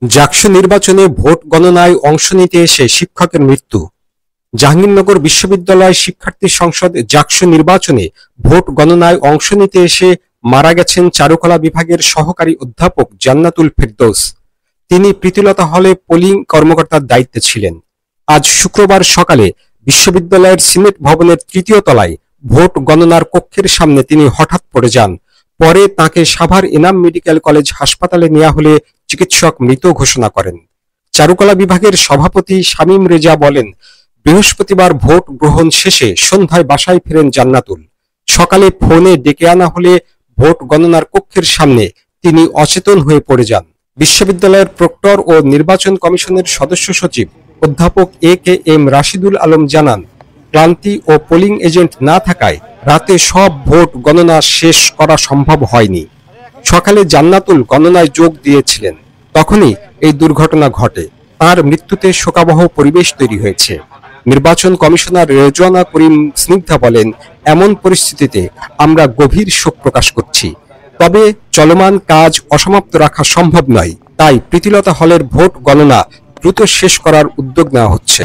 জাকসু নির্বাচনে ভোট গণনায় অংশ নিতে এসে শিক্ষকের মৃত্যু। জাহাঙ্গীরনগর বিশ্ববিদ্যালয় শিক্ষার্থী সংসদ জাকসু নির্বাচনে ভোট গণনায় অংশ নিতে এসে মারা গেছেন চারুকলা বিভাগের সহকারী অধ্যাপক জান্নাতুল ফেরদৌস। তিনি প্রীতিলতা হলে পোলিং কর্মকর্তার দায়িত্বে ছিলেন। আজ শুক্রবার সকালে বিশ্ববিদ্যালয়ের সিনেট ভবনের তৃতীয় তলায় ভোট গণনার কক্ষের সামনে তিনি হঠাৎ পড়ে যান। পরে তাঁকে সাভার এনাম মেডিকেল কলেজ হাসপাতালে নেওয়া হলে চিকিৎসক মৃত ঘোষণা করেন। চারুকলা বিভাগের সভাপতি শামীম রেজা বলেন, বৃহস্পতিবার ভোট গ্রহণ শেষে সন্ধ্যায় বাসায় ফেরেন জান্নাতুল। সকালে ফোনে ডেকে আনা হলে ভোট গণনার কক্ষের সামনে তিনি অচেতন হয়ে পড়ে যান। বিশ্ববিদ্যালয়ের প্রক্টর ও নির্বাচন কমিশনের সদস্য সচিব অধ্যাপক এ.কে.এম. রাশিদুল আলম জানান, ক্লান্তি ও পোলিং এজেন্ট না থাকায় রাতে সব ভোট গণনা শেষ করা সম্ভব হয়নি। সকালে জান্নাতুল গণনায় যোগ দিয়েছিলেন, তখনই এই দুর্ঘটনা ঘটে। তার মৃত্যুতে শোকাবহ পরিবেশ তৈরি হয়েছে। নির্বাচন কমিশনার রেজওয়ানা করিম স্নিগ্ধা বলেন, এমন পরিস্থিতিতে আমরা গভীর শোক প্রকাশ করছি। তবে চলমান কাজ অসমাপ্ত রাখা সম্ভব নয়, তাই প্রীতিলতা হলের ভোট গণনা দ্রুত শেষ করার উদ্যোগ নেওয়া হচ্ছে।